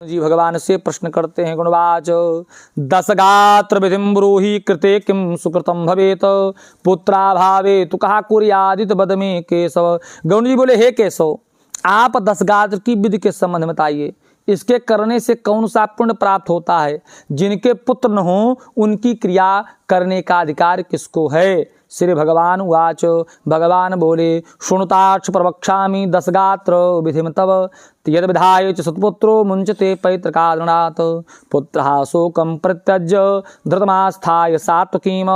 जी भगवान से प्रश्न करते हैं गुणवाच दशगात्र विधिं ब्रूहि कृते किं सुकृतम भवेत पुत्राभावे तु कहा कुर्यादित बद में केशव। गौण जी बोले, हे केशव, आप दशगात्र की विधि के संबंध में बताइए, इसके करने से कौन सा पुण्य प्राप्त होता है? जिनके पुत्र न हो उनकी क्रिया करने का अधिकार किसको है? श्री भगवान उवाच, भगवान बोले, शृणुताक्ष प्रवक्ष्यामि दशगात्र विधिं तव यद विधाय च सत्पुत्रो मुञ्चते पैतृकादृणात् पुत्रः शोकं परित्यज्य धृतमास्थाय सात्वकीम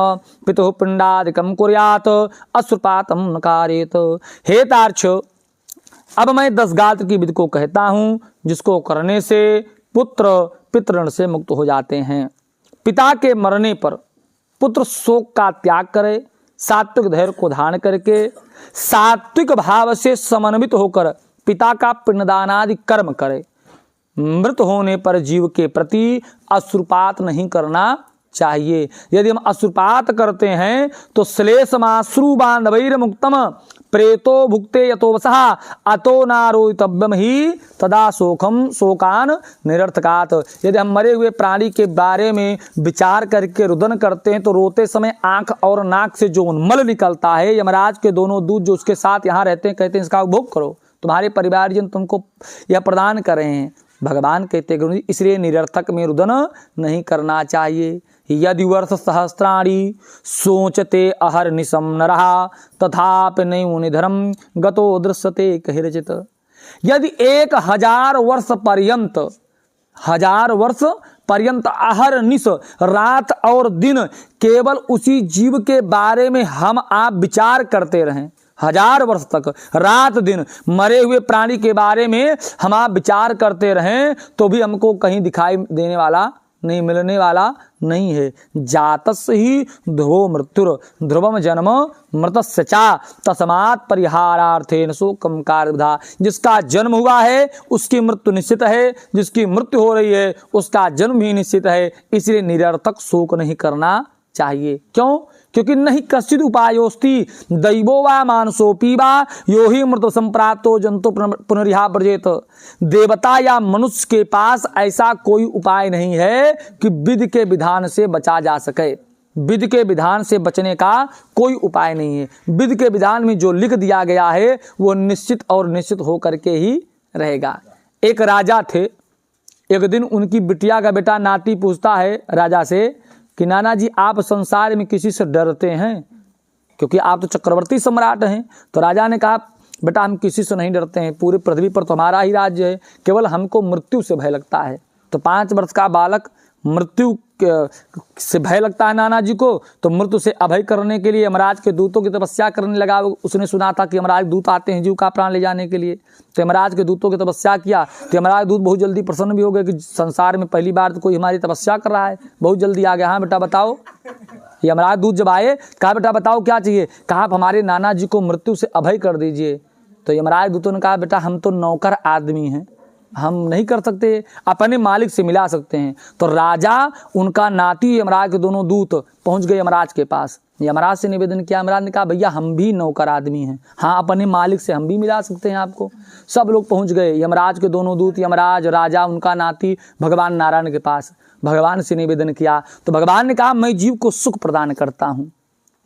पितुः पिंडादिकं कुर्यात् अश्रुपातं न कारयेत्। हे तार्क्ष, अब मैं दशगात्र की विधि को कहता हूँ, जिसको करने से पुत्र पितृण से मुक्त हो जाते हैं। पिता के मरने पर पुत्र शोक का त्याग करे, सात्विक धैर्य को धारण करके सात्विक भाव से समन्वित होकर पिता का पिंडदान आदि कर्म करे। मृत होने पर जीव के प्रति अश्रुपात नहीं करना चाहिए। यदि हम अश्रुपात करते हैं तो श्लेषमाश्रु बांधवैर मुक्तम प्रेतो भुक्ते यतो वसः अतो नारोतव्यम ही तदा शोकम शोकान निरर्थकात्। यदि हम मरे हुए प्राणी के बारे में विचार करके रुदन करते हैं तो रोते समय आंख और नाक से जो उन्मल निकलता है, यमराज के दोनों दूत जो उसके साथ यहाँ रहते हैं कहते हैं इसका उपभोग करो, तुम्हारे परिवारजन तुमको यह प्रदान कर रहे हैं। भगवान कहते गुरु जी, इसलिए निरर्थक में रुदन नहीं करना चाहिए। यदि वर्ष सहस्राणि सोचते अहर्निशं नरः तथापि नैवनिधरम गतो दृश्यते कहिर्चित्। यदि 1000 वर्ष पर्यंत अहर्निश रात और दिन केवल उसी जीव के बारे में हम आप विचार करते रहें, 1000 वर्ष तक रात दिन मरे हुए प्राणी के बारे में हम आप विचार करते रहें तो भी हमको कहीं दिखाई देने वाला नहीं, मिलने वाला नहीं है। जातस्य ही ध्रुवो मृत्युर ध्रुवम जन्म मृतस्य चा तस्मात् परिहारार्थेन शोकं कार्यविधा। जिसका जन्म हुआ है उसकी मृत्यु निश्चित है, जिसकी मृत्यु हो रही है उसका जन्म भी निश्चित है, इसलिए निरर्थक शोक नहीं करना चाहिए। क्यों? क्योंकि नहीं कश्चिद उपायोस्ति दैवो वा मानसोपी वा यो ही मृत संप्राप्तो जंतु पुनरिहा व्रजेत। देवता या मनुष्य के पास ऐसा कोई उपाय नहीं है कि विधि के विधान से बचा जा सके। विधि के विधान से बचने का कोई उपाय नहीं है। विधि के विधान में जो लिख दिया गया है वो निश्चित और निश्चित होकर के ही रहेगा। एक राजा थे, एक दिन उनकी बिटिया का बेटा नाती पूछता है राजा से कि नाना जी, आप संसार में किसी से डरते हैं? क्योंकि आप तो चक्रवर्ती सम्राट हैं। तो राजा ने कहा, बेटा हम किसी से नहीं डरते हैं, पूरी पृथ्वी पर तो हमारा ही राज्य है, केवल हमको मृत्यु से भय लगता है। तो 5 वर्ष का बालक मृत्यु से भय लगता है नाना जी को, तो मृत्यु से अभय करने के लिए यमराज के दूतों की तपस्या करने लगा। उसने सुना था कि यमराज दूत आते हैं जीव का प्राण ले जाने के लिए, तो यमराज के दूतों की तपस्या किया। तो यमराज दूत बहुत जल्दी प्रसन्न भी हो गए कि संसार में पहली बार तो कोई हमारी तपस्या कर रहा है, बहुत जल्दी आ गया। हाँ बेटा बताओ। यमराज दूत जब आए, कहा बेटा बताओ क्या चाहिए? कहा आप हमारे नाना जी को मृत्यु से अभय कर दीजिए। तो यमराज दूतों ने कहा, बेटा हम तो नौकर आदमी हैं, हम नहीं कर सकते, अपने मालिक से मिला सकते हैं। तो राजा, उनका नाती, यमराज के दोनों दूत पहुंच गए यमराज के पास। यमराज से निवेदन किया। यमराज ने कहा, भैया हम भी नौकर आदमी हैं, हाँ अपने मालिक से हम भी मिला सकते हैं आपको। सब लोग पहुंच गए, यमराज के दोनों दूत, यमराज, राजा, उनका नाती भगवान नारायण के पास। भगवान से निवेदन किया तो भगवान ने कहा, मैं जीव को सुख प्रदान करता हूँ,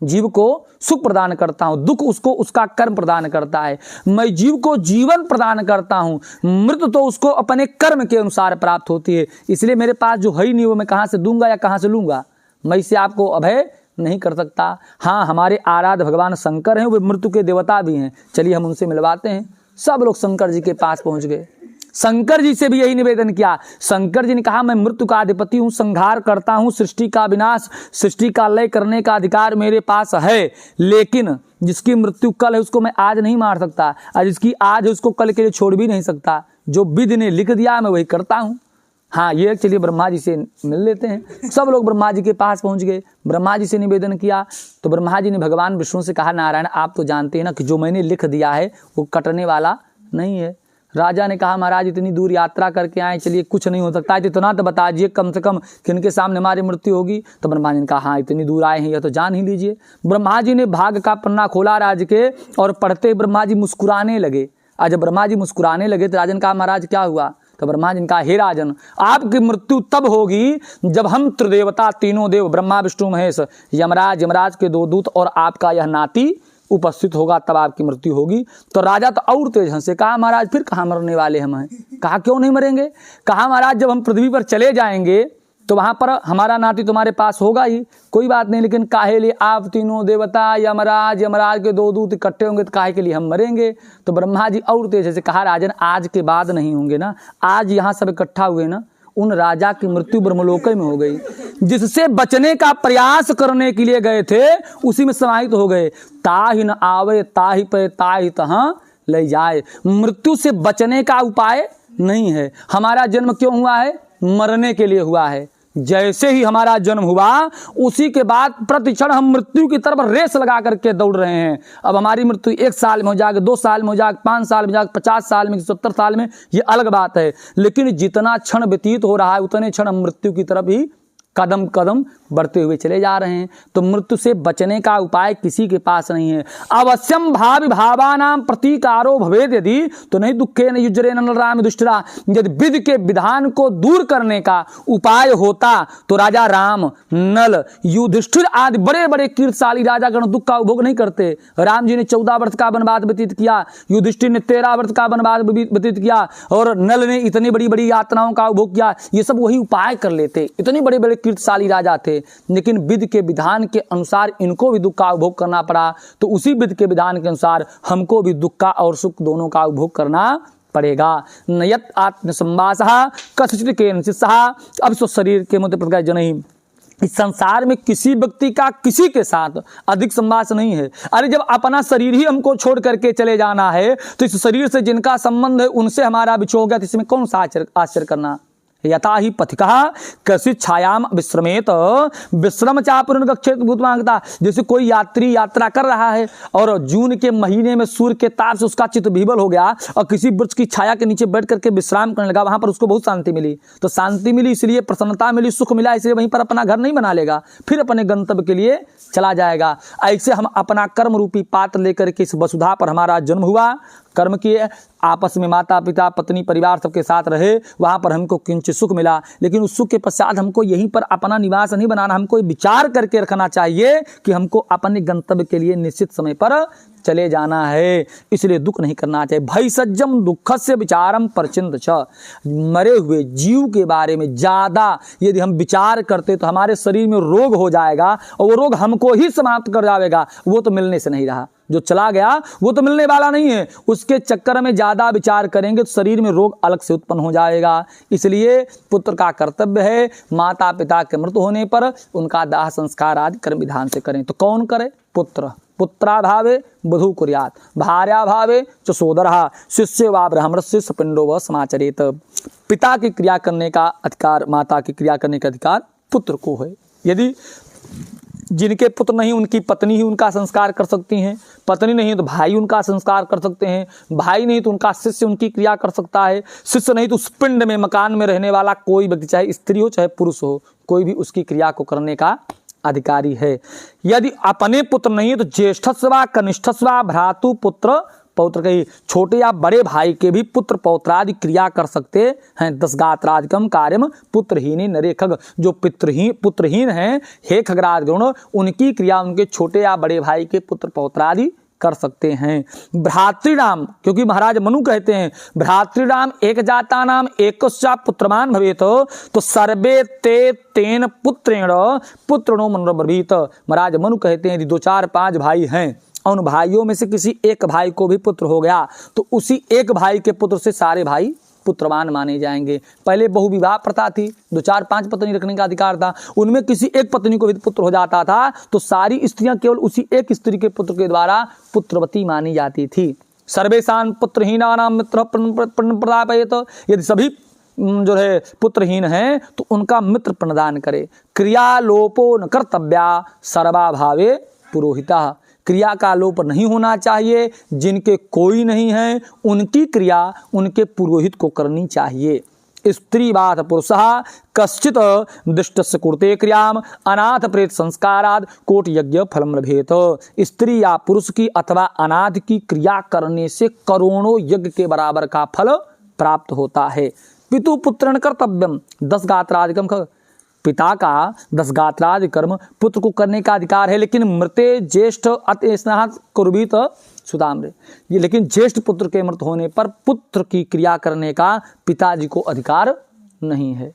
जीव को सुख प्रदान करता हूं, दुख उसको उसका कर्म प्रदान करता है। मैं जीव को जीवन प्रदान करता हूं, मृत्यु तो उसको अपने कर्म के अनुसार प्राप्त होती है। इसलिए मेरे पास जो है ही नहीं वो मैं कहां से दूंगा या कहां से लूंगा, मैं इससे आपको अभय नहीं कर सकता। हाँ हमारे आराध्य भगवान शंकर हैं, वे मृत्यु के देवता भी हैं, चलिए हम उनसे मिलवाते हैं। सब लोग शंकर जी के पास पहुंच गए। शंकर जी से भी यही निवेदन किया। शंकर जी ने कहा, मैं मृत्यु का अधिपति हूँ, संहार करता हूँ, सृष्टि का विनाश, सृष्टि का लय करने का अधिकार मेरे पास है, लेकिन जिसकी मृत्यु कल है उसको मैं आज नहीं मार सकता, और जिसकी आज है उसको कल के लिए छोड़ भी नहीं सकता। जो विधि ने लिख दिया मैं वही करता हूँ। हाँ ये चलिए ब्रह्मा जी से मिल लेते हैं। सब लोग ब्रह्मा जी के पास पहुँच गए, ब्रह्मा जी से निवेदन किया। तो ब्रह्मा जी ने भगवान विष्णु से कहा, नारायण आप तो जानते हैं ना कि जो मैंने लिख दिया है वो कटने वाला नहीं है। राजा ने कहा, महाराज इतनी दूर यात्रा करके आए, चलिए कुछ नहीं हो सकता है, इतना तो बता दीजिए कम से कम किनके सामने हमारी मृत्यु होगी। तो ब्रह्मा जी ने कहा, हाँ इतनी दूर आए हैं यह तो जान ही लीजिए। ब्रह्मा जी ने भाग का पन्ना खोला राज के, और पढ़ते ब्रह्मा जी मुस्कुराने लगे। आज जब ब्रह्मा जी मुस्कुराने लगे तो राजन कहा, महाराज क्या हुआ? तो तो ब्रह्मा जी ने कहा, हे राजन, आपकी मृत्यु तब होगी जब हम त्रिदेवता, तीनों देव, ब्रह्मा विष्णु महेश, यमराज के 2 दूत और आपका यह नाती उपस्थित होगा, तब आपकी मृत्यु होगी। तो राजा तो और तेज हंसे, कहा महाराज फिर कहाँ मरने वाले हम हैं? कहा क्यों नहीं मरेंगे? कहा महाराज जब हम पृथ्वी पर चले जाएंगे तो वहां पर हमारा नाती तुम्हारे पास होगा ही, कोई बात नहीं, लेकिन काहे लिए आप तीनों देवता, यमराज के 2 दूत इकट्ठे होंगे तो काहे के लिए हम मरेंगे? तो ब्रह्मा जी और तेज से कहा, राजन आज के बाद नहीं होंगे ना, आज यहाँ सब इकट्ठा हुए ना, उन राजा की मृत्यु ब्रह्मलोक में हो गई, जिससे बचने का प्रयास करने के लिए गए थे उसी में समाहित हो गए। ताहि न आवे ताहि पे ताहि तहाँ ले जाए। मृत्यु से बचने का उपाय नहीं है। हमारा जन्म क्यों हुआ है? मरने के लिए हुआ है। जैसे ही हमारा जन्म हुआ उसी के बाद प्रतिक्षण हम मृत्यु की तरफ रेस लगा करके दौड़ रहे हैं। अब हमारी मृत्यु 1 साल में हो जाएगी, 2 साल में हो जाएगी, 5 साल में हो जाएगी, 50 साल में, 70 साल में, ये अलग बात है, लेकिन जितना क्षण व्यतीत हो रहा है उतने क्षण हम मृत्यु की तरफ ही कदम कदम बढ़ते हुए चले जा रहे हैं। तो मृत्यु से बचने का उपाय किसी के पास नहीं है। अवश्यम भावि भावानाम प्रतीकारो भवेद यदि तो नहीं दुखे न युजरे नलराम दुष्टरा। यदि विधि के विधान को दूर करने का उपाय होता तो राजा राम, नल, युधिष्ठिर आदि बड़े बड़े कीर्तिशाली राजागण दुख का उपभोग नहीं करते। राम जी ने 14 वर्ष का वनवास व्यतीत किया, युधिष्ठिर ने 13 वर्ष का वनवास व्यतीत किया, और नल ने इतनी बड़ी बड़ी यातनाओं का उपभोग किया। ये सब वही उपाय कर लेते, इतने बड़े बड़े कीर्तिशाली राजा थे, लेकिन विधि के विधान के अनुसार इनको भी दुख का उपभोग करना पड़ा, तो उसी विधि के विधान के अनुसार हमको भी दुख का और सुख दोनों का उपभोग करना पड़ेगा। नयत आत्मसंवासः कस्यचित् केनचित्सः। अब स्व शरीर के मध्य प्रज्ञा जनहि। इस संसार में किसी व्यक्ति का किसी के साथ अधिक संवास नहीं है। अरे जब अपना शरीर ही हमको छोड़ करके चले जाना है तो इस शरीर से जिनका संबंध है उनसे हमारा विछोह हो गया, तो इसमें कौन सा आश्चर्य करना। यथा ही पथिकः कश्चित् छायाम विश्रमेत विश्रम चापुनर्गच्छेत भूतमागता। जैसे कोई यात्री यात्रा कर रहा है और जून के महीने में सूर्य के ताप से उसका चित्त विवल हो गया और किसी वृक्ष की छाया के नीचे बैठ करके विश्राम करने लगा, वहां पर उसको बहुत शांति मिली। तो शांति मिली इसलिए, प्रसन्नता मिली, सुख मिला इसलिए वहीं पर अपना घर नहीं बना लेगा, फिर अपने गंतव्य के लिए चला जाएगा। ऐसे हम अपना कर्म रूपी पात्र लेकर के इस वसुधा पर हमारा जन्म हुआ, कर्म किए, आपस में माता पिता पत्नी परिवार सबके साथ रहे, वहाँ पर हमको किंचित सुख मिला, लेकिन उस सुख के पश्चात हमको यहीं पर अपना निवास नहीं बनाना, हमको विचार करके रखना चाहिए कि हमको अपने गंतव्य के लिए निश्चित समय पर चले जाना है, इसलिए दुख नहीं करना चाहिए। भय सज्जम दुखस्य विचारम परचिंत छ। मरे हुए जीव के बारे में ज़्यादा यदि हम विचार करते तो हमारे शरीर में रोग हो जाएगा और वो रोग हमको ही समाप्त कर जाएगा। वो तो मिलने से नहीं रहा, जो चला गया वो तो मिलने वाला नहीं है, उसके चक्कर में ज़्यादा विचार करेंगे तो शरीर में रोग अलग से उत्पन्न हो जाएगा। इसलिए पुत्र का कर्तव्य है माता पिता के मृत्यु होने पर उनका दाह संस्कार आदि कर्म विधान से करें। तो कौन करे? पुत्र। पुत्राभावे वधू कुर्यात्, भार्याभावे च सोदरः, शिष्य वा ब्राह्मणस्य सपिंडो व समाचरेत। पिता की क्रिया करने का अधिकार, माता की क्रिया करने का अधिकार पुत्र को है। यदि जिनके पुत्र नहीं उनकी पत्नी ही उनका संस्कार कर सकती हैं, पत्नी नहीं तो भाई उनका संस्कार कर सकते हैं, भाई नहीं तो उनका शिष्य उनकी क्रिया कर सकता है, शिष्य नहीं तो उस पिंड में मकान में रहने वाला कोई व्यक्ति चाहे स्त्री हो चाहे पुरुष हो, कोई भी उसकी क्रिया को करने का अधिकारी है। यदि अपने पुत्र नहीं तो ज्येष्ठस्व कनिष्ठस्व भ्रातु पुत्र पौत्र के, छोटे या बड़े भाई के भी पुत्र पौत्रादि क्रिया कर सकते हैं। 10 गात्रादिकम कार्यम पुत्रहीन नरे खग। जो पुत्रहीन हैं हे खगराज गण, उनकी क्रिया उनके छोटे या बड़े भाई के पुत्र पौत्रादि कर सकते हैं। भ्रातृणाम, क्योंकि महाराज मनु कहते हैं भ्रातृणाम एक जाता नाम एकस्या पुत्रमान भवेत, तो सर्वे ते तेन पुत्रेण पुत्रणो मनोब्रवीत। महाराज मनु कहते हैं यदि 2, 4, 5 भाई हैं, उन भाइयों में से किसी एक भाई को भी पुत्र हो गया तो उसी एक भाई के पुत्र से सारे भाई पुत्रवान माने जाएंगे। पहले बहुविवाह प्रथा थी, 2, 4, 5 पत्नी रखने का अधिकार था, उनमें किसी एक पत्नी को भी पुत्र हो जाता था तो सारी स्त्रियां केवल उसी एक स्त्री के पुत्र के द्वारा पुत्रवती मानी जाती थी। सर्वेशान पुत्रहीनानाम मित्र प्रदापयेत। यदि सभी जो है पुत्रहीन हैं तो उनका मित्र प्रदान करे। क्रिया लोपो न कर्तव्या सर्वाभावे पुरोहिता। क्रिया का लोप नहीं होना चाहिए, जिनके कोई नहीं है उनकी क्रिया उनके पुरोहित को करनी चाहिए। स्त्री बात पुरुषः कश्चित दुष्टस्य कुरुते क्रियाम अनाथ प्रेत संस्काराद कोट यज्ञ फलम लभेत। स्त्री या पुरुष की अथवा अनाथ की क्रिया करने से करोड़ों यज्ञ के बराबर का फल प्राप्त होता है। पितु पुत्रेण कर्तव्यम 10 गात्रादिकम। पिता का 10 गात्रादि कर्म पुत्र को करने का अधिकार है, लेकिन मृते ज्येष्ठ अति स्नेह कुर्वीत सुताम्रे, ये लेकिन ज्येष्ठ पुत्र के मृत होने पर पुत्र की क्रिया करने का पिताजी को अधिकार नहीं है।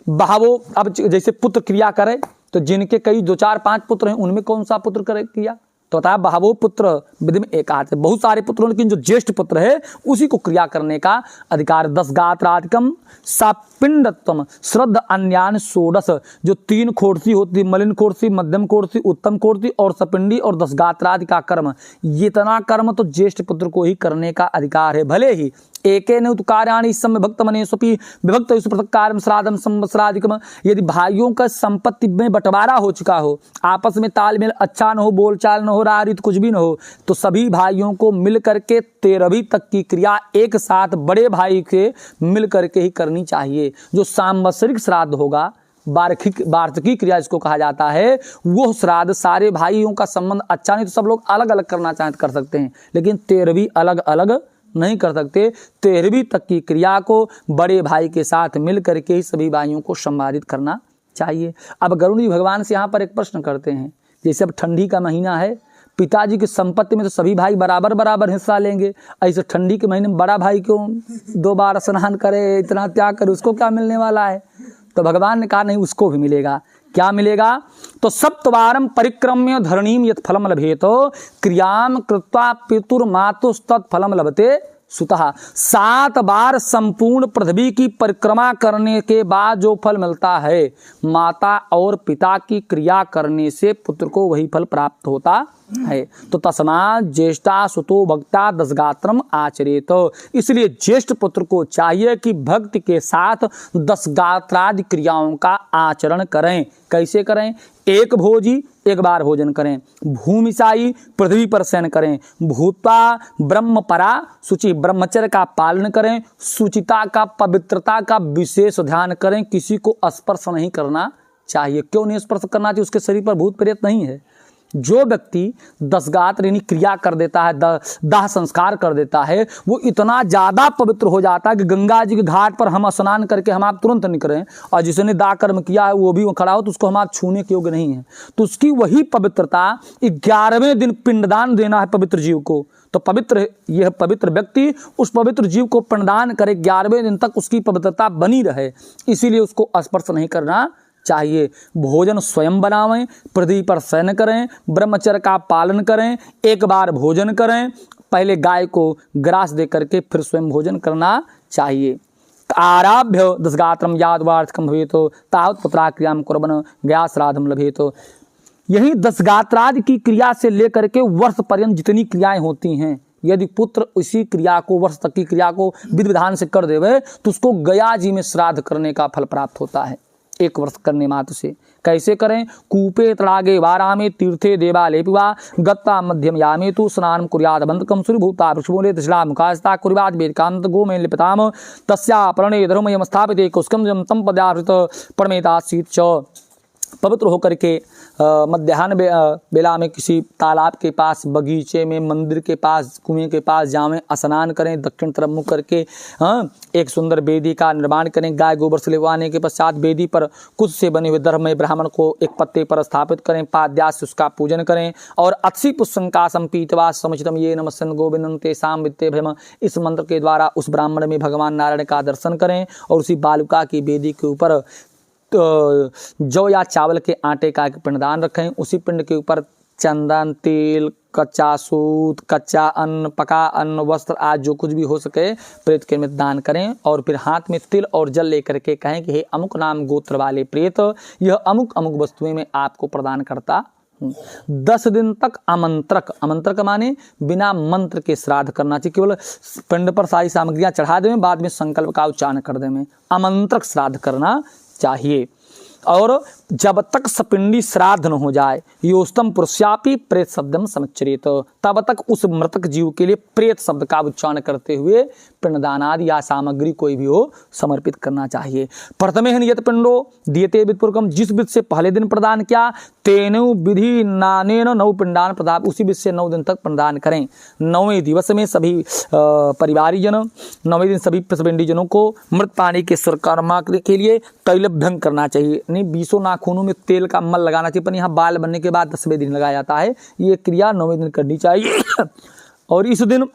बहावो, अब जैसे पुत्र क्रिया करे तो जिनके कई 2 4 5 पुत्र हैं उनमें कौन सा पुत्र करे क्रिया, तो बताया बहावो पुत्र विधि में एक हाथ है, बहुत सारे पुत्र हैं लेकिन जो ज्येष्ठ पुत्र है उसी को क्रिया करने का अधिकार। 10 गात्रादिकम सापिंडत्वम श्रद्ध अन्यान षोडश, जो 3 खोड़सी होती, मलिन खोड़सी, मध्यम खोड़सी, उत्तम खोड़सी और सपिंडी और 10 गात्रादि का कर्म, ये इतना कर्म तो ज्येष्ठ पुत्र को ही करने का अधिकार है। भले ही एकेन उत्कार्याणि सम भक्त मनेष्वपि विभक्त पृथक कार्यम श्राद्धम संवत्सरादिकम, यदि भाइयों का संपत्ति में बंटवारा हो चुका हो, आपस में तालमेल अच्छा न हो, बोलचाल न हो, रारित कुछ भी न हो, तो सभी भाइयों को मिल करके 13वीं तक की क्रिया एक साथ बड़े भाई के मिल करके ही करनी चाहिए। जो सांवत्सरिक श्राद्ध होगा, वार्षिकी क्रिया जिसको कहा जाता है, वो श्राद्ध सारे भाइयों का संबंध अच्छा नहीं तो सब लोग अलग अलग करना चाहें तो कर सकते हैं, लेकिन 13वीं अलग अलग नहीं कर सकते। 13वीं तक की क्रिया को बड़े भाई के साथ मिल करके ही सभी भाइयों को संवादित करना चाहिए। अब गरुड़ जी भगवान से यहाँ पर एक प्रश्न करते हैं, जैसे अब ठंडी का महीना है, पिताजी की संपत्ति में तो सभी भाई बराबर बराबर हिस्सा लेंगे, ऐसे ठंडी के महीने में बड़ा भाई क्यों 2 बार स्नान करे, इतना त्याग करे, उसको क्या मिलने वाला है? तो भगवान ने कहा नहीं, उसको भी मिलेगा। क्या मिलेगा? तो सप्तवारम परिक्रम्य धरणीम यत् फलम लभेत क्रियाम कृत्वा पितुर्मातुस्तत् फलम लभते सुतः। 7 बार संपूर्ण पृथ्वी की परिक्रमा करने के बाद जो फल मिलता है, माता और पिता की क्रिया करने से पुत्र को वही फल प्राप्त होता है। तो तस्मात् ज्येष्ठा सुतो भक्ता 10 गात्रम आचरेत, इसलिए ज्येष्ठ पुत्र को चाहिए कि भक्ति के साथ 10 गात्रादि क्रियाओं का आचरण करें। कैसे करें? एक भोजी, एक बार भोजन करें, भूमिशाई पृथ्वी पर शयन करें, भूता ब्रह्मपरा शुचि ब्रह्मचर्य का पालन करें, शुचिता का पवित्रता का विशेष ध्यान करें, किसी को स्पर्श नहीं करना चाहिए। क्यों नहीं स्पर्श करना चाहिए? उसके शरीर पर भूत प्रेत नहीं है। जो व्यक्ति 10 गात्र यानी क्रिया कर देता है, दाह संस्कार कर देता है, वो इतना ज़्यादा पवित्र हो जाता है कि गंगा जी के घाट पर हम स्नान करके हम आप तुरंत निकलें, और जिसने दाह कर्म किया है वो भी वो खड़ा हो तो उसको हम आप छूने के योग्य नहीं है। तो उसकी वही पवित्रता 11वें दिन पिंडदान देना है पवित्र जीव को। तो पवित्र यह पवित्र व्यक्ति उस पवित्र जीव को पिंडदान करे, 11वें दिन तक उसकी पवित्रता बनी रहे, इसीलिए उसको स्पर्श नहीं करना चाहिए। भोजन स्वयं बनावें, पृथ्वी पर शयन करें, ब्रह्मचर्य का पालन करें, एक बार भोजन करें, पहले गाय को ग्रास दे करके फिर स्वयं भोजन करना चाहिए। आराभ्य 10 गात्रम यादवार्थकम भवेत तावत् पुत्रा क्रियाम कुर्वन् गया श्राद्धम लभेत। यही 10 गात्रादि की क्रिया से लेकर के वर्ष पर्यंत जितनी क्रियाएं होती हैं, यदि पुत्र उसी क्रिया को वर्ष तक की क्रिया को विधि विधान से कर देवे तो उसको गया जी में श्राद्ध करने का फल प्राप्त होता है, 1 वर्ष करने मात्र से। कैसे करें? कूपे तड़ागे वारामे तीर्थे देवालय पिवा गत्ता मध्यम यामे तु स्नान कुर्याद बंधकम सूर्यभूता वृक्षमूले दशला मुखास्ता कुर्याद वेदकांत गोमेन लिपताम तस्या प्रणय धर्मयम स्थापिते कुस्कम तम पदावृत परमेतासीत च। पवित्र होकर के मध्याह्न बेला में किसी तालाब के पास, बगीचे में, मंदिर के पास, कुएं के पास जावें, स्नान करें, दक्षिण तरफ मुख करके एक सुंदर वेदी का निर्माण करें। गाय गोबर से लिपवाने के पश्चात वेदी पर कुछ से बने हुए धर्म में ब्राह्मण को एक पत्ते पर स्थापित करें, पाद्यास से उसका पूजन करें और अक्षी पुष्पंका संपीतवा समुचितम ये नमस्सन गोविंदं तेषां वित्ते भ्रम, इस मंत्र के द्वारा उस ब्राह्मण में भगवान नारायण का दर्शन करें और उसी बालुका की वेदी के ऊपर तो जौ या चावल के आटे का एक पिंडदान रखें। उसी पिंड के ऊपर चंदन, तेल, कच्चा सूत, कच्चा अन्न, पका अन्न, वस्त्र आज जो कुछ भी हो सके प्रेत के में दान करें और फिर हाथ में तिल और जल लेकर के कहें कि हे अमुक नाम गोत्र वाले प्रेत, यह अमुक अमुक वस्तुएं मैं आपको प्रदान करता हूँ। 10 दिन तक आमंत्रक माने बिना मंत्र के श्राद्ध करना चाहिए। केवल पिंड पर सारी सामग्रियां चढ़ा दें, बाद में संकल्प का उच्चारण कर दें, आमंत्रक श्राद्ध करना चाहिए। और जब तक सपिंडी श्राद्ध न हो जाए, योस्तम पुरुष्यापि प्रेत शब्दम समच्चरेत, तब तक उस मृतक जीव के लिए प्रेत शब्द का उच्चारण करते हुए पिंडदान आदि या सामग्री कोई भी हो समर्पित करना चाहिए। प्रथमे नियत पिंडो दीयते विधिपूर्वकम, जिस विधि से पहले दिन प्रदान किया, तेनु विधि नानेन नव पिंडान प्रदान, उसी विधि से 9 दिन तक प्रदान करें। 9वें दिवस में सभी परिवारीजन, 9वें दिन सभी पिंडी जनों को मृत प्राणी के स्वकर्मा के लिए तैलभ्यंग करना चाहिए। नहीं 20 नाखूनों में तेल का मल लगाना चाहिए, पर यहाँ बाल बनने के बाद 10वें दिन लगाया जाता है। ये क्रिया 9वें दिन करनी चाहिए। और इस दिन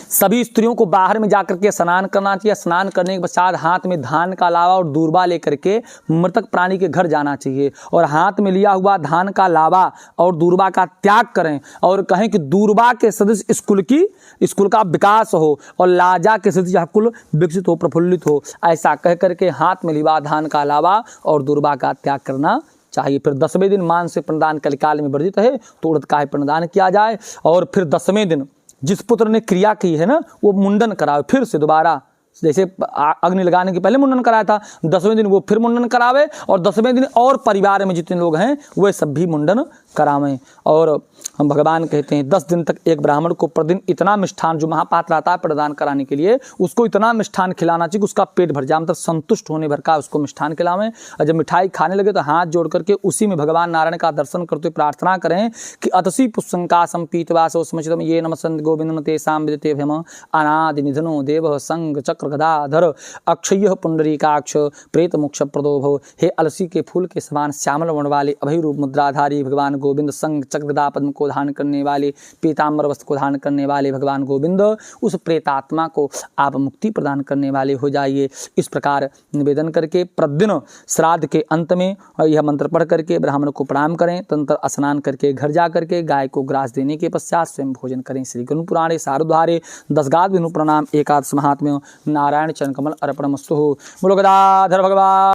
सभी स्त्रियों को बाहर में जाकर के स्नान करना चाहिए। स्नान करने के पश्चात हाथ में धान का लावा और दूर्बा लेकर के मृतक प्राणी के घर जाना चाहिए और हाथ में लिया हुआ धान का लावा और दूर्बा का त्याग करें और कहें कि दूर्बा के सदस्य स्कूल का विकास हो और लाजा के सदस्य कुल विकसित हो, प्रफुल्लित हो। ऐसा कह करके हाथ में लिया धान का लावा और दूर्बा का त्याग करना चाहिए। फिर 10वें दिन मांस से पिंडदान कलिकाल में वर्जित है तो उड़द का पिंडदान किया जाए। और फिर 10वें दिन जिस पुत्र ने क्रिया की है ना, वो मुंडन करावे फिर से दोबारा, जैसे अग्नि लगाने के पहले मुंडन कराया था, 10वें दिन वो फिर मुंडन करावे और 10वें दिन और परिवार में जितने लोग हैं वे सब भी मुंडन करावें। और हम भगवान कहते हैं 10 दिन तक एक ब्राह्मण को प्रतिदिन इतना मिष्ठान, जो महापात्र आता है प्रदान कराने के लिए, उसको इतना मिष्ठान खिलाना चाहिए कि उसका पेट भर जाए, मतलब संतुष्ट होने भर का उसको मिष्ठान खिलावें। और जब मिठाई खाने लगे तो हाथ जोड़ करके उसी में भगवान नारायण का दर्शन करते हुए प्रार्थना करें कि अतसी पुष्पंकासम पीतवासो स्मचितम ये नमसंत गोविंदम तेषां विदिते भयम अनादि निधनो देव संग चक्र गदाधर अक्षय पुंडरीकाक्ष प्रेत मोक्ष प्रदो भव। हे अलसी के फूल के समान श्यामल वर्ण वाले अभय रूप मुद्राधारी भगवान गोविंद, संग चक्र गदा पद्म को धारण करने वाले, पीताम्बर वस्त्र को धारण करने वाले भगवान गोविंद, उस प्रेतात्मा को आप मुक्ति प्रदान करने वाले हो जाइए। इस प्रकार निवेदन करके प्रतिदिन श्राद्ध के अंत में यह मंत्र पढ़ करके ब्राह्मण को प्रणाम करें। तंत्र स्नान करके घर जा करके गाय को ग्रास देने के पश्चात स्वयं भोजन करें। श्री गणु पुराणे सारुद्धारे 10 गाद विष्णु प्रणाम 1 महात्म्य नारायण चरण कमल अर्पणमस्तु। बोलो गदाधर भगवान